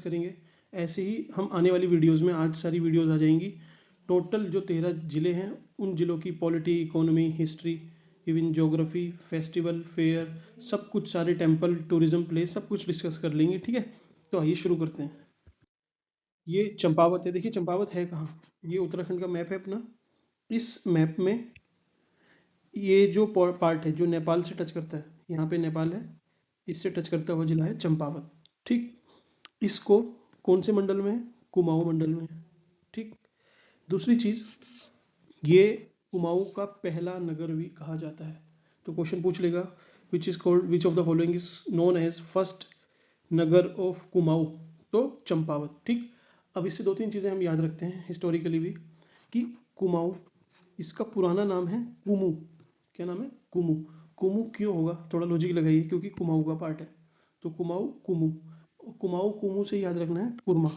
करेंगे। ऐसे ही हम आने वाली वीडियोस में, आज सारी वीडियोस आ जाएंगी। टोटल जो 13 ज़िले हैं उन ज़िलों की polity, economy, history, even geography, festival, fair, सब कुछ, सारे टेम्पल, टूरिज्म प्लेस, सब कुछ डिस्कस कर लेंगे। ठीक है, तो आइए शुरू करते हैं। ये चंपावत है। देखिए चंपावत है कहाँ, ये उत्तराखंड का मैप है अपना। इस मैप में ये जो पार्ट है जो नेपाल से टच करता है, यहाँ पे नेपाल है, इससे टच करता हुआ जिला है चंपावत। ठीक, इसको कौन से मंडल में है? कुमाऊं मंडल में है। ठीक, दूसरी चीज, ये कुमाऊं का पहला नगर भी कहा जाता है। तो क्वेश्चन पूछ लेगा, which of the following is known as first nagar of Kumaon? तो चंपावत। ठीक, अब इससे दो तीन चीजें हम याद रखते हैं हिस्टोरिकली भी, कि कुमाऊं, इसका पुराना नाम है कुमू। क्या नाम है? कुमू। कुमू क्यों होगा, थोड़ा लॉजिक लगाइए, क्योंकि कुमाऊं का पार्ट है। तो कुमाऊं कुमू, कुमाऊं कुमू से याद रखना है कुर्मा।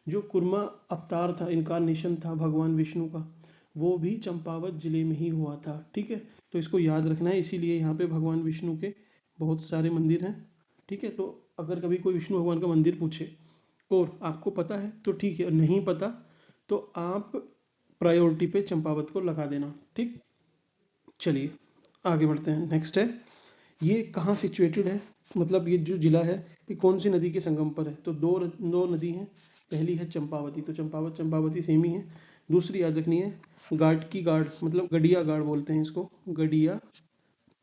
जो कुर्मा अवतार था, इनकारनेशन था भगवान विष्णु का, वो भी चंपावत जिले में ही हुआ था। ठीक है, तो इसको याद रखना है। इसीलिए यहाँ पे भगवान विष्णु के बहुत सारे मंदिर हैं। ठीक है, तो अगर कभी कोई विष्णु भगवान का मंदिर पूछे और आपको पता है तो ठीक है, और नहीं पता तो आप प्रायोरिटी पे चंपावत को लगा देना। ठीक, चलिए आगे बढ़ते हैं। नेक्स्ट है, ये कहाँ सिचुएटेड है, मतलब ये जो जिला है ये कौन सी नदी के संगम पर है? तो दो नदी हैं। पहली है चंपावती, तो चंपावत चंपावती सेम ही है। दूसरी याद रखनी है घाट की, गाड़ मतलब गडिया गाड़ बोलते हैं इसको, गडिया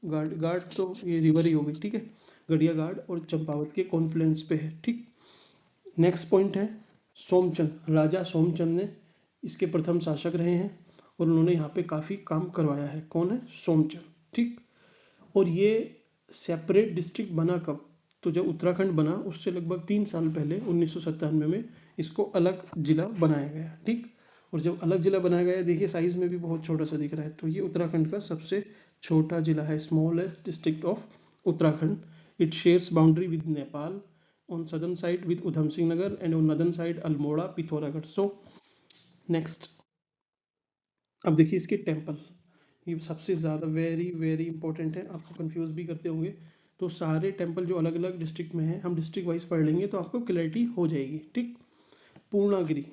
गाड़। गाड़ तो ये रिवर ही होगी। ठीक है, गडिया गाड़ और चंपावत के कॉन्फ्लुएंस पे है। ठीक, नेक्स्ट पॉइंट है सोमचंद। राजा सोमचंद ने इसके प्रथम शासक रहे हैं और उन्होंने यहाँ पे काफ़ी काम करवाया है। कौन है? सोमचंद। ठीक, और ये सेपरेट डिस्ट्रिक्ट बना कब? तो जब उत्तराखंड बना उससे लगभग 3 साल पहले 1997 में इसको अलग जिला बनाया गया। ठीक, और जब अलग जिला बनाया गया, देखिए साइज में भी बहुत छोटा सा दिख रहा है, तो ये उत्तराखंड का सबसे छोटा जिला है, smallest district of Uttarakhand. It shares boundary with Nepal on southern side with Udham Singh Nagar and on northern side Almora, Pithoragarh. So next, अब देखिए इसके टेम्पल, ये सबसे ज़्यादा वेरी वेरी इंपॉर्टेंट है, आपको कंफ्यूज भी करते होंगे। तो सारे टेम्पल जो अलग अलग डिस्ट्रिक्ट में हैं, हम डिस्ट्रिक्ट वाइज पढ़ लेंगे तो आपको क्लैरिटी हो जाएगी। ठीक, पूर्णागिरी,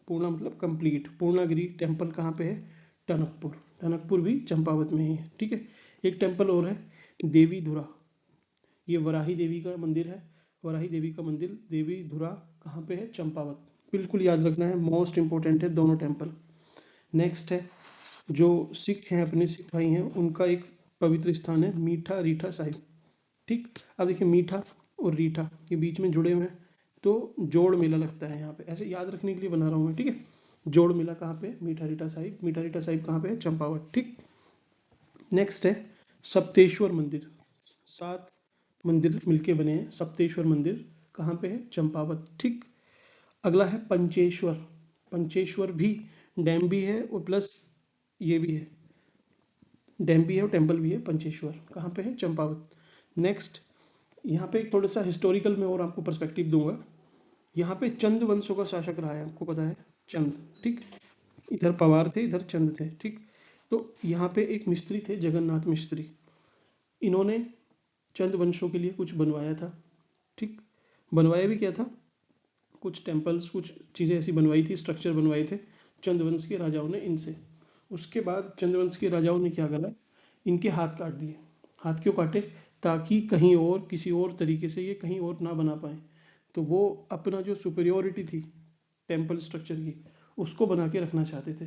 पूर्णा मतलब कंप्लीट, पूर्णागिरी टेम्पल कहाँ पे है? टनकपुर। टनकपुर भी चंपावत में ही है। ठीक है, एक टेम्पल और है देवी धुरा, ये वराही देवी का मंदिर है। वराही देवी का मंदिर देवी धुरा कहाँ पे है? चंपावत। बिल्कुल याद रखना है, मोस्ट इंपॉर्टेंट है दोनों टेम्पल। नेक्स्ट है, जो सिख हैं, अपने सिख भाई हैं, उनका एक पवित्र स्थान है मीठा रीठा साहिब। ठीक, अब देखिए मीठा और रीठा ये बीच में जुड़े हुए हैं, तो जोड़ मेला लगता है यहाँ पे, ऐसे याद रखने के लिए बना रहा हूँ मैं। ठीक है, जोड़ मेला कहाँ पे? मीठा रीठा साहिब। मीठा रीठा साहिब कहाँ पे है? चंपावत। ठीक, नेक्स्ट है सप्तेश्वर मंदिर। 7 मंदिर मिलके बने हैं सप्तेश्वर मंदिर, कहाँ पे है? चंपावत। ठीक, अगला है पंचेश्वर। पंचेश्वर भी डैम भी है और प्लस ये भी है, डैम भी है और टेम्पल भी है। पंचेश्वर कहाँ पे है? चंपावत। नेक्स्ट, यहाँ पे एक थोड़ा सा हिस्टोरिकल में और आपको पर्सपेक्टिव दूंगा। यहाँ पे चंद वंशों का शासक रहा है, आपको पता है, चंद। ठीक, इधर पवार थे, इधर चंद थे। ठीक, तो यहाँ पे एक मिस्त्री थे जगन्नाथ मिस्त्री, इन्होंने चंद वंशों के लिए कुछ बनवाया था। ठीक, बनवाया भी क्या था? कुछ टेम्पल्स, कुछ चीज़ें ऐसी बनवाई थी, स्ट्रक्चर बनवाए थे चंद्रवंश के राजाओं ने इनसे। उसके बाद चंद्रवंश के राजाओं ने क्या करा, इनके हाथ काट दिए। हाथ क्यों काटे? ताकि कहीं और किसी और तरीके से ये कहीं और ना बना पाए। तो वो अपना जो सुपरियोरिटी थी टेम्पल स्ट्रक्चर की, उसको बना के रखना चाहते थे।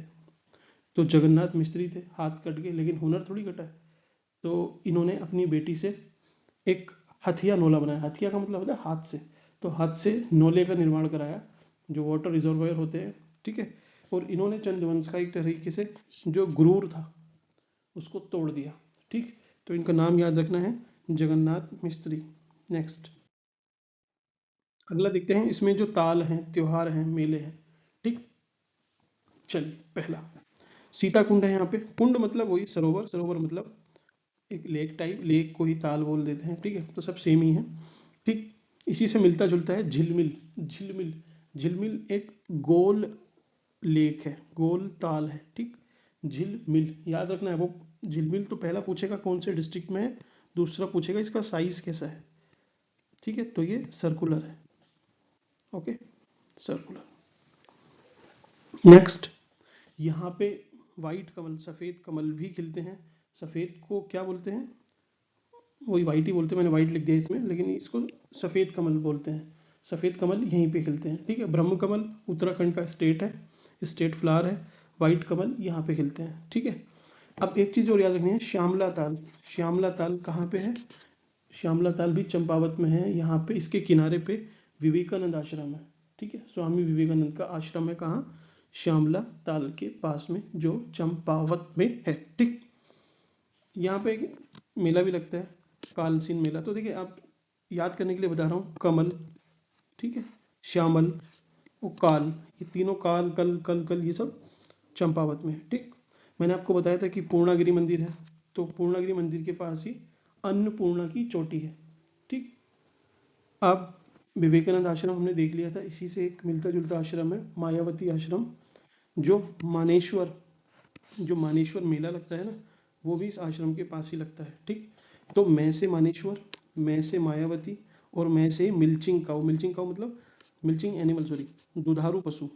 तो जगन्नाथ मिस्त्री थे, हाथ कट गए, लेकिन हुनर थोड़ी कटा है। तो इन्होंने अपनी बेटी से एक हथिया नोला बनाया। हथिया का मतलब होता है हाथ से, तो हाथ से नोले का निर्माण कराया, जो वाटर रिजर्वायर होते हैं। ठीक है, और इन्होंने चंद्रवंश का एक तरीके से जो गुरूर था उसको तोड़ दिया। ठीक, तो इनका नाम याद रखना है, जगन्नाथ मिस्त्री। नेक्स्ट, अगला देखते हैं, इसमें जो ताल हैं, त्योहार हैं, मेले हैं। ठीक, चलिए पहला सीता कुंड है। यहाँ पे कुंड मतलब वही सरोवर, सरोवर मतलब एक लेक टाइप, लेक को ही ताल बोल देते हैं। ठीक है, तो सब सेम ही है। ठीक, इसी से मिलता जुलता है झिलमिल। झिलमिल, झिलमिल एक गोल लेक है, गोल ताल है। ठीक, झिलमिल याद रखना है। वो झिलमिल तो पहला पूछेगा कौन से डिस्ट्रिक्ट में है, दूसरा पूछेगा इसका साइज कैसा है। ठीक है, तो ये सर्कुलर है। Okay, circular. नेक्स्ट, यहाँ पे वाइट कमल, सफेद कमल भी खिलते हैं। सफेद को क्या बोलते हैं? वही वाइट ही बोलते हैं, मैंने वाइट लिख दिया इसमें, लेकिन इसको सफेद कमल बोलते हैं। सफेद कमल यहीं पे खिलते हैं, ठीक है। ब्रह्म कमल उत्तराखंड का स्टेट है, स्टेट फ्लावर है। वाइट कमल यहाँ पे खिलते हैं, ठीक है। अब एक चीज और याद रखनी है, श्यामला ताल। श्यामला ताल कहाँ पे है? श्यामला ताल भी चंपावत में है। यहाँ पे इसके किनारे पे विवेकानंद आश्रम है, ठीक है। स्वामी विवेकानंद का आश्रम है। कहाँ? श्यामला ताल के पास में, जो चंपावत में है, ठीक। यहाँ पे एक मेला भी लगता है, कालसीन मेला। तो देखिए, आप याद करने के लिए बता रहा हूँ, कमल, ठीक है, श्यामल और काल, ये तीनों, काल, कल, कल, कल, ये सब चंपावत में है, ठीक। मैंने आपको बताया था कि पूर्णागिरि मंदिर है, तो पूर्णागिरि मंदिर के पास ही अन्नपूर्णा की चोटी है, ठीक। अब विवेकानंद आश्रम हमने देख लिया था, इसी से एक मिलता जुलता आश्रम है मायावती आश्रम, जो मानेश्वर, जो मानेश्वर मेला लगता है ना, वो भी इस आश्रम के पास ही लगता है, ठीक। तो मैं से मानेश्वर, मैं से मायावती, और मैं से मिल्चिंग काऊ। मिल्चिंग काऊ मतलब मिल्चिंग एनिमल, सॉरी, दुधारू पशु,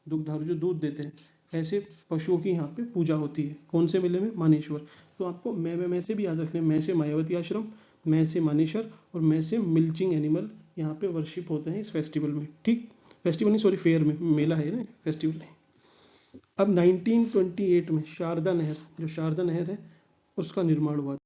दुग्धारू जो दूध देते हैं, ऐसे पशुओं की यहाँ पे पूजा होती है। कौन से मेले में? मानेश्वर। तो आपको मैं से भी याद रखना है, मैं से मायावती आश्रम, मैं से मानेश्वर, और मैं से मिल्चिंग एनिमल यहाँ पे वर्शिप होते हैं इस फेस्टिवल में, ठीक। फेस्टिवल नहीं, सॉरी, फेयर में, मेला है ना, फेस्टिवल नहीं। अब 1928 में शारदा नहर, जो शारदा नहर है, उसका निर्माण हुआ।